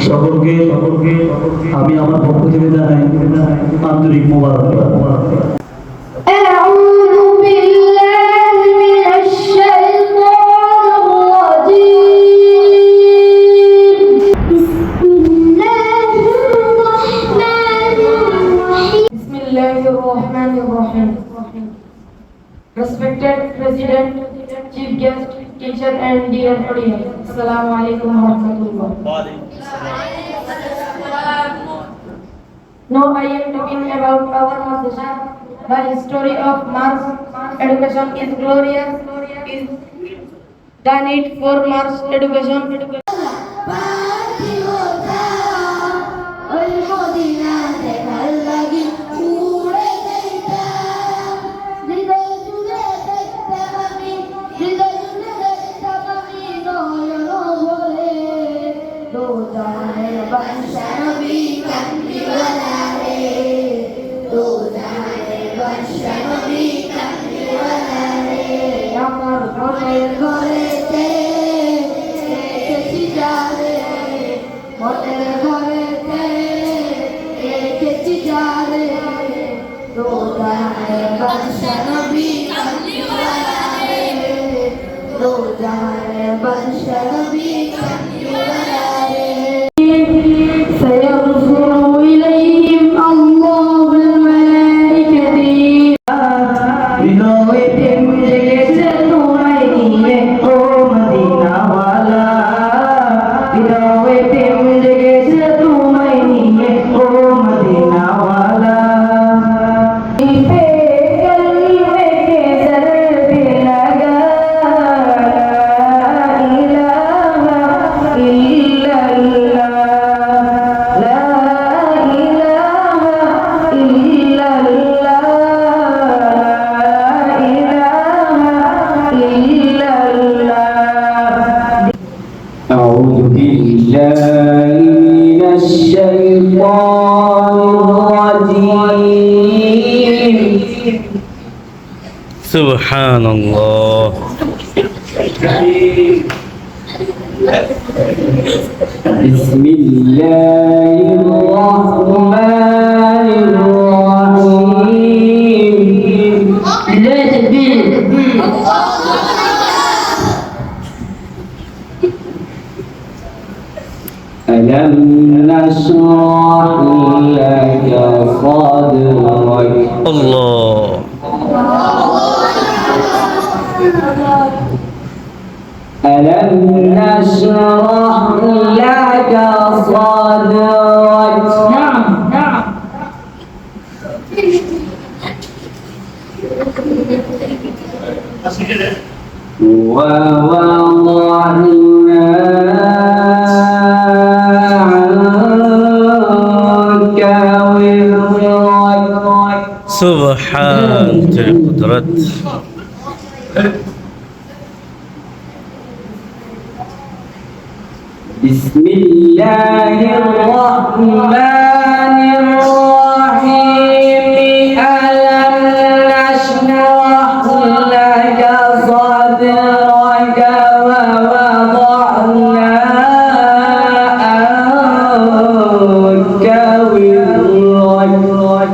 সকলকে আমি আমার পক্ষ থেকে জানাই আন্তরিক মোবারকবাদ। Respected President, Chief Guest, Teacher and dear audience, Assalamu alaikum wa rahmatullah. Now I am talking about our madrasa. The history of Mars education is glorious. Is the need for Mars education. Subhanallah. Bismillahirrahmanirrahim. Alam nashrah laka sadrak. Allah. ألم نشرح لك صدرك. نعم. ووضعنا عنك وزرك. سبحان القدرة. Bismillahirrahmanirrahim. Alam nashrah laka sadraka wa wada'na anka wizrak.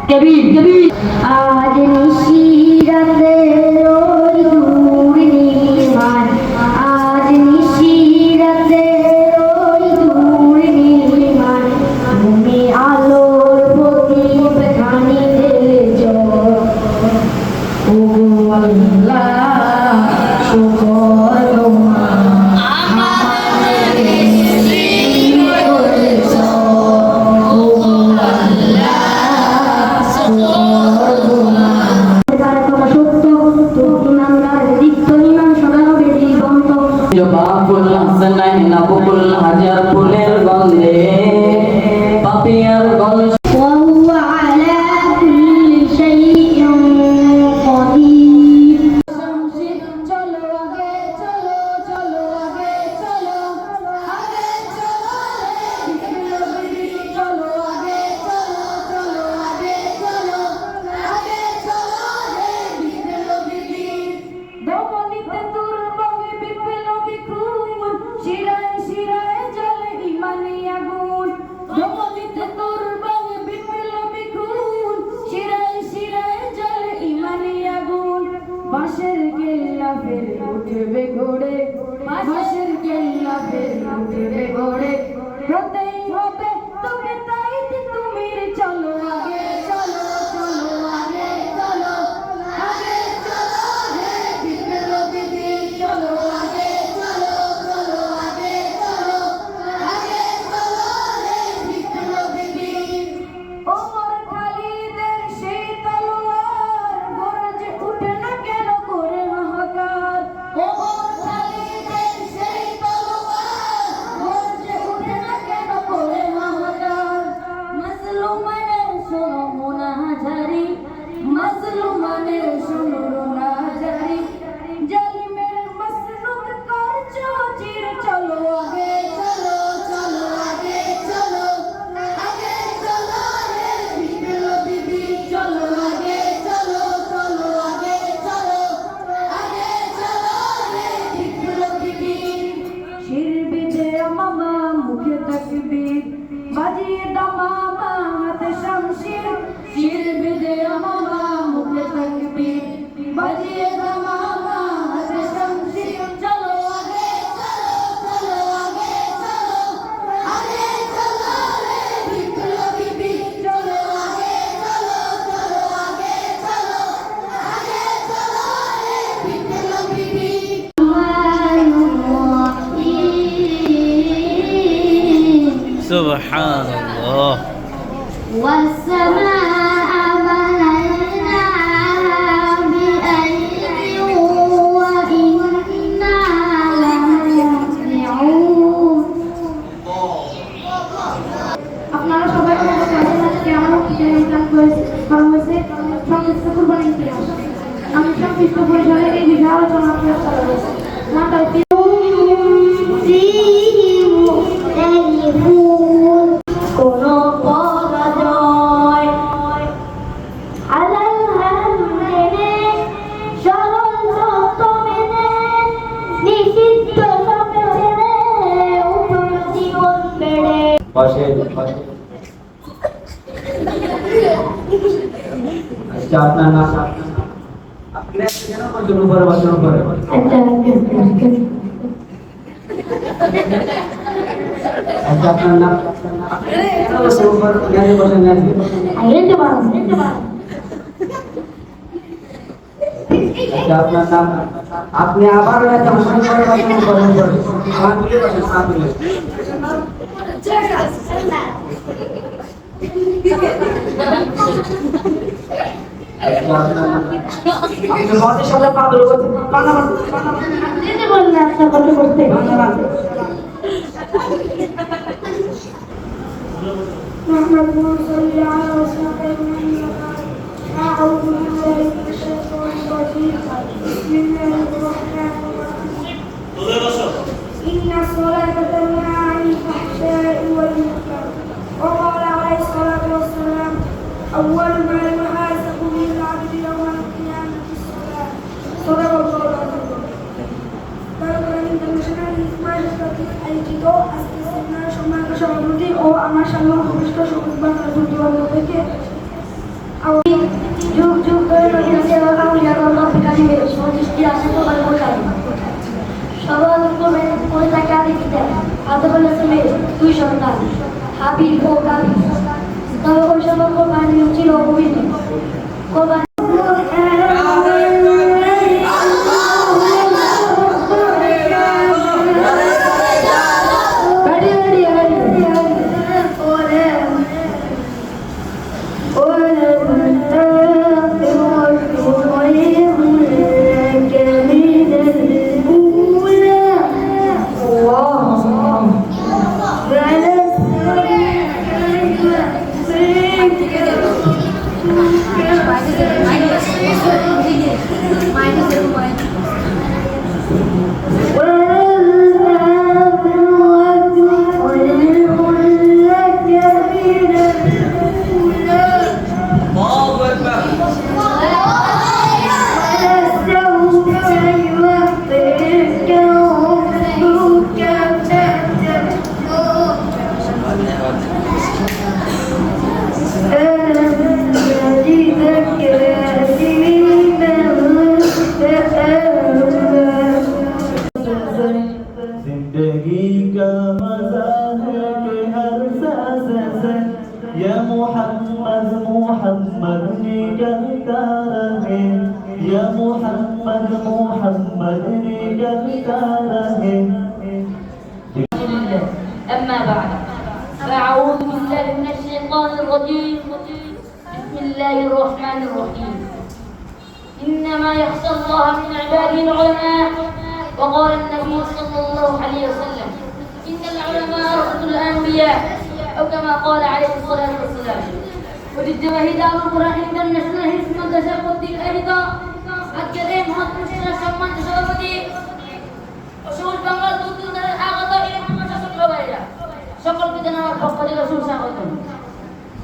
Kabir. आज निशीरते रोई दूरी मान, आज निशीरते रोई दूरी मान, भूमि आलोर प्रदीप खानी दे जो, ओ अल्लाह शुक्र তোমার সত্য উঠবে ঘোড়ে মাসের কেল্লা ফের উঠবে ঘোড়ে হতেই হবে তোকে তাই তুমি চলো আগে চলো চলো আগে চলো আগে চলো হে বিপ্লবী বীর চলো আগে চলো চলো আগে চলো আগে চলো হে বিপ্লবী বীর ওমর খালিদের সেই তলোয়ার গর্জে উঠে না কেন করে হাহাকার ওমর খালিদের সেই তলোয়ার গর্জে উঠে না কেন করে হাহাকার মাজলুমানের শোনো মুনাজারি মাজলুমানের শোনো মুনাজারি জালিমের মসনুদ করছো চির চলো আগে চলো চলো আগে চলো আগে চলো হে বিপ্লবী বীর চলো আগে চলো চলো আগে চলো আগে চলো হে বিপ্লবী বীর শির বিজয় মামা মুখে তাকবীর বাজিয়ে দামামা হাতে শামশির শির বিজয় মামা মুখে তাকবীর বাজিয়ে দামামা হাতে শামশির চলো আগে চলো চলো আগে চলো আগে চলো হে বিপ্লবী বীর চলো আগে চলো চলো আগে চলো আগে চলো হে বিপ্লবী বীর سبحان الله والسماء بنيناها بأيد وإنا لموسعون আপনারা সবাই আমাদের কাছে আমার ইসলাম করেছে কারণ হচ্ছে সংশ্লিষ্ট কুরবানি ইতিহাস আমি সংশ্লিষ্ট পরিসরে এই বিষয়ে আলোচনা করে চালাবো না তাই কোন পরাজয় আলাল হাম মেনে সরল সত্য মেনে নিষিদ্ধ সব ছেড়ে উপর জীবন বেড়ে পাশে আচ্ছা আপনার নাম আপনি কেন করছেন উপরে বসেন উপরে আচ্ছা আপনার নাম কেন বসেন উপরে কেন বসেন আচ্ছা আপনার নাম আপনি আবার একটা বসেন উপরে বসেন উপরে সাত তুলে বসেন সাত তুলে আপনি মদের সাথে পাগল করতে দিদি বললেন একটা কথা করতে محمد صلى على وسلم أعوذ بالله من الشيطان الرجيم بسم الله الرحمن الرحيم إن الصلاة تنهى عن الفحشاء والمنكر وقال عليه الصلاة والسلام أول ما يحاسب به العبد يوم القيامة الصلاة صدق الله العظيم তারপরে ইন্টারন্যাশনাল ইসমাইল প্রতীক আয়োজিত আজকে সেমিনার সম্মানিত সভাপতি ও আমার সামনে উপবিষ্ট সবুজ বাংলার বন্ধু থেকে যুগ যুগ ধরে নদীর সেবা কামড়িয়ার অন্য বিকাশে সদৃষ্টি আছে প্রদান করে থাকে সবার করে তাকে আদি দিতেন আদবুল হাসানের দুই সন্তান হাবিব ও কাবিল তবে ওই সময় কোরবানি ছিল অপবিত্র কোরবানি محمد निकलता रहे या मोहम्मद मोहम्मद निकलता रहे أما بعد فأعوذ بالله من الشيطان الرجيم بسم الله الرحمن الرحيم إنما يخشى الله من عباده العلماء وقال النبي صلى الله عليه وسلم إن العلماء ورثة الأنبياء أو كما قال عليه الصلاة والسلام ঐতিহ্যবাহী দারুল কোরআন ইন্টারন্যাশনাল হিফজ মাদ্রাসা কর্তৃক আয়োজিত আজকের এই মহৎ অনুষ্ঠানের সম্মানিত সভাপতি ও সবুজ বাংলার দূর দূরান্তের আগত ইলাকা প্রশাসক ভাইরা সকলকে জানাই আমার পক্ষ থেকে সুস্বাগতম।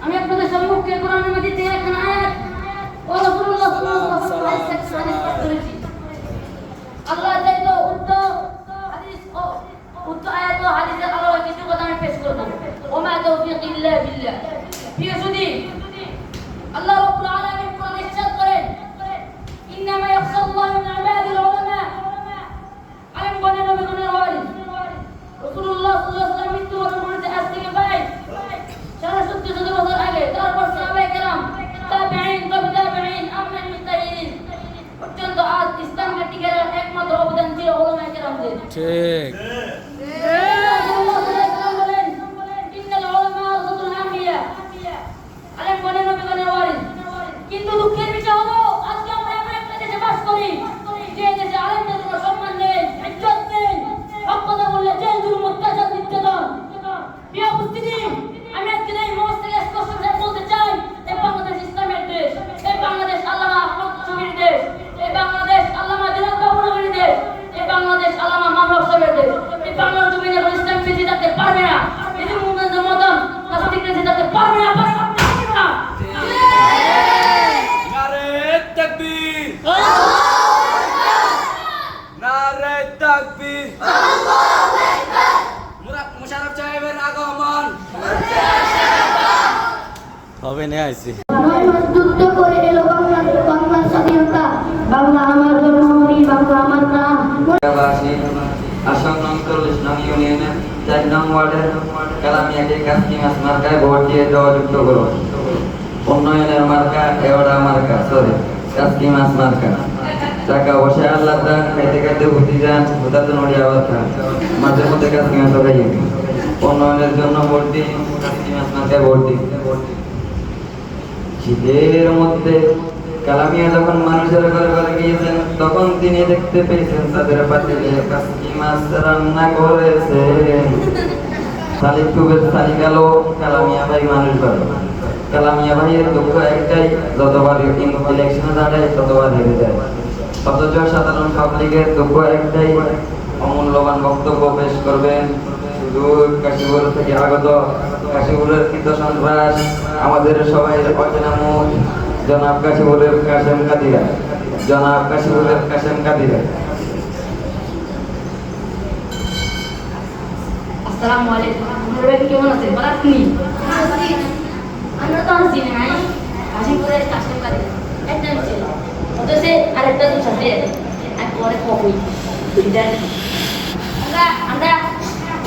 আমি আপনাদের সম্মুখে কোরআনের মধ্যে থেকে একখানা আয়াত ও রাসূলুল্লাহ সাল্লাল্লাহু আলাইহি ওয়াসাল্লাম পাঠ করেছি। আল্লাহ চাইতো উক্ত আয়াত ও হাদিসের আলোকে কিছু কথা আমি পেশ করব। ওমা তাওফীকি ইল্লা বিল্লাহ। প্রিয় সুধী, আল্লাহ রাব্বুল আলামিন কোরআনে ইরশাদ করেন, ইন্নামা ইয়াখশাল্লাহু মিন ইবাদিল উলামা। আলেম গণের নবীগণের ওয়ারিস রাসূলুল্লাহ সাল্লাল্লাহু আলাইহি ওয়াসাল্লাম মৃত্যুবরণ করেছে আজ থেকে প্রায় 750 বছর আগে। তারপর সাহাবায়ে কেরাম, তাবেঈন, তাবেঈন, আমমান মুজতাহিদিন পর্যন্ত আজ ইসলামকে টিকে রাখার একমাত্র অবদান ছিল উলামায়ে কেরামদের। ঠিক। কিন্তু দুঃখের বিষয় হলো আজকে আমরা এমন একটা দেশে বাস করি যে দেশে আলেমদের কোনো সম্মান নেই, ইজ্জত নেই, হক কথা বললে জেল, জুলুম, অত্যাচার, নির্যাতন। প্রিয় উপস্থিতি, আমি আজকে এই মঞ্চ থেকে স্পষ্ট করে বলতে চাই, এই বাংলাদেশ ইসলামের দেশ, এই বাংলাদেশ আল্লামা আহমদ শফীর দেশ, এই বাংলাদেশ আল্লামা দিনাত বাবুনগরীর দেশ, এই বাংলাদেশ আল্লামা মামলুক সাহেবের দেশ। এই বাংলার জমিনে ইসলাম বেঁচে থাকতে পারবে না, এই মুমিনদের মতন নাস্তিক বেঁচে থাকতে পারবে না, পারবে না। হবে নিয়ে আসছি। 9 মাস যুদ্ধ করে এলো বাংলার স্বাধীনতা। বাংলা আমার জন্মভূমি, বাংলা আমার প্রাণ। আসাম 39 নং ইউনিয়নে 4 নং ওয়ার্ডের কালামিয়াকে কাস্কি মাছ মার্কায় ভোট দিয়ে জয়যুক্ত করো। উন্নয়নের মার্কা এওড়া মার্কা, সরি কাস্কি মাছ মার্কা। টাকা বসে আল্লাহ দান, খাইতে খাইতে বুদ্ধি যান, হুদাতে নড়িয়া আবার খান, মাঝে মধ্যে কাস্কি মাছ খাইয়ে। উন্নয়নের জন্য ভোট দিই, কাস্কি মাছ মার্কায় ভোট দিই। শীতের মধ্যে কালামিয়া যখন মানুষের ঘরে ঘরে গিয়েছেন, তখন তিনি দেখতে পেয়েছেন তাদের পাতিলে কাস্কি মাছ রান্না করেছে। শালিক খুবের শালিক আলো, কালামিয়া ভাই মানুষ ভালো। কালামিয়া ভাইয়ের দুঃখ একটাই, যতবার ইলেকশনে দাঁড়ায় ততবার হেরে যায়। অথচ সাধারণ পাবলিকের দুঃখ একটাই, অমূল্যবান বক্তব্য পেশ করবেন শুধু কাশীপুর থেকে আগত কাশীপুরের কৃত সন্ত্রাস, আমাদের সবাই অচেনা মুখ, জনাব কাশীপুরের কাশেম কাদিরা, জনাব কাশীপুরের কাশেম কাদিরা। আসসালামু আলাইকুম। আপনারা কেমন আছেন? ভালো আছেন? আমরা তো আছি নাই, কাশীপুরের কাশেম কাদিরা একদম ছিল। অথচ আরেকটা তো সাথে এক পরে কপি আমরা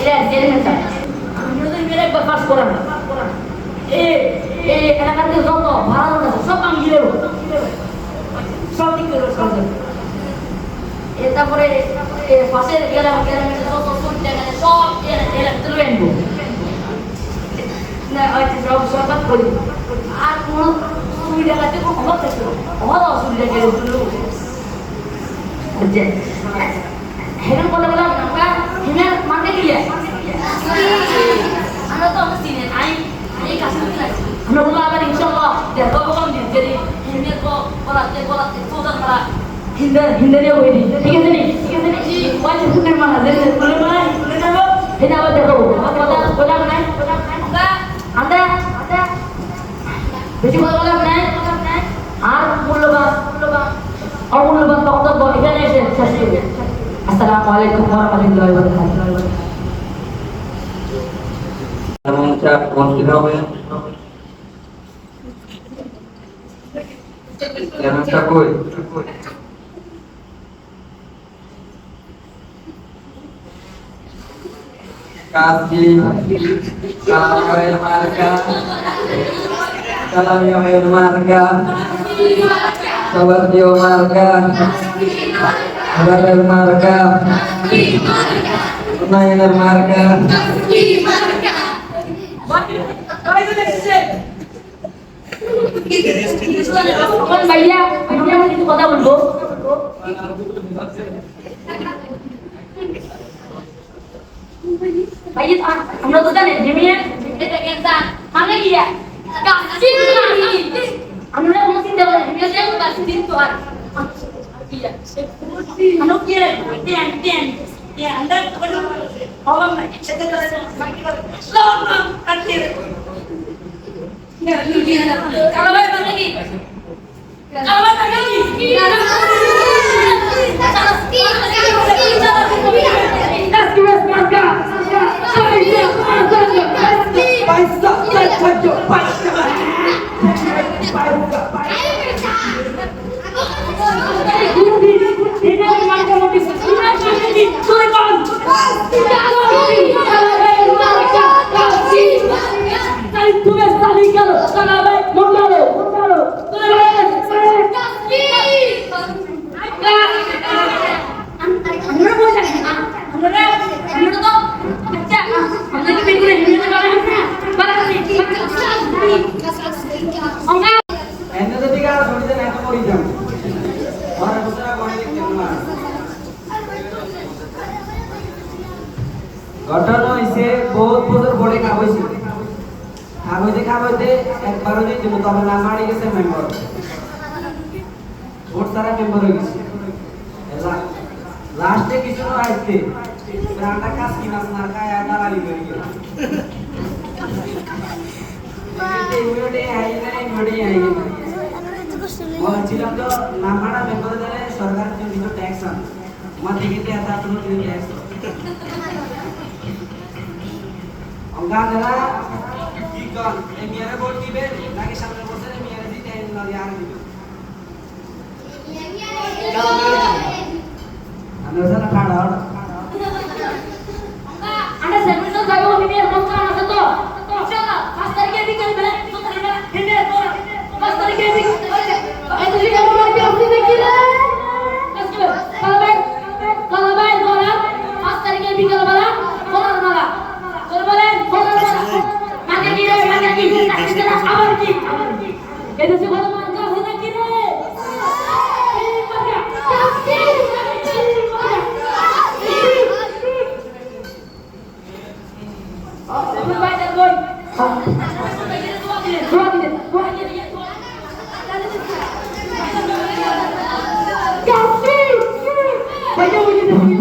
এরা জেনে চাই। আমরা তো মেরে একবার পাস করা না। এই এলাকাতে যত ভাড়া আছে সব আমি গিয়ে সব ঠিক করে সরকার। তারপরে পাশের গ্রামে যত সুবিধা গেলে সব এলাকাতে লয়ে আনবো না, হয়তো সব সরকার করি। আর কোনো সুবিধা গেছে কোনো অভাব থাকতো, অভাব অসুবিধা গেলে হেমের বলে বললাম আমরা হেমের মার্কে গিয়ে আমরা তো আমার চিনি নাই, এই কাছে আমরা বললাম আবার ইনশাল্লাহ দেখো কম দিন যদি হেমের বলাতে সোজান করা হিন্দারিয়া হয়ে দিই। ঠিক আছে নি? ঠিক আছে নি? ওই ফুটের মানা যে বলে বলে নেব এটা আবার দেখো কথা বলা নাই। আমরা বেশি কথা বলা নাই, আর মূল্যবান অমূল্যবান বক্তব্য এখানে এসে শেষ করবে। আসসালামু আলাইকুম ওয়া রাহমাতুল্লাহি ওয়া বারাকাতুহু। এমন চাপ অনুষ্ঠিত হবে, এমনটা কই কাজী কালামের মার্কা কালামিয়া ভাইয়ের মার্কা সবার প্রিয় মার্কা রাবের মার্কা উন্নয়নের মার্কা ভাইয়া আমরা কিছু কথা বলবো ভাইয়া আমরা তো জানি যে মেয়ে এটা ক্যান্সার মানে কি কাশিন নাহি আমরা কোনো চিন্তা করি না যে কাশিন তো আর আমরা কি দেন আমরা কোনো প্রবলেম নাই সেটা করে সব করতে kalau baik lagi ঘটনা হয়েছে বহুত বছর পরে খাওয়াইছি খাওয়াইতে একবারও দিন দিব তবে না মারি গেছে মেম্বার ভোট সারা মেম্বার হয়ে গেছে লাস্টে কিছু না আসতে রান্না কাজ কি মাছ না খায় আর দাঁড়ালি হয়ে গেল বলছিলাম তো নাম্বারটা মেম্বারে দিলে সরকারের জন্য কিছু ট্যাক্স আন আমার থেকে এত আপনার ট্যাক্স অঙ্গানেরা কি কর এই মেয়েরা ভোট দিবে নাকি সামনে বছরে মেয়েরা দিতে না আর দিবে আমি ওখানে খাড়া Anda sebelum itu saya mau pilih mau kan masa tu. Insyaallah, pas tadi kita bikin bela, tu tadi bela, ini tu. Pas tadi kita bikin, itu juga mau lagi aku bikin. Pas tu, kalau baik, bola, pas tadi kita bikin bola, bola malah. Bola. Mana kira, tak kita awal ki. Itu sih kalau mau kau sini kira. Banyak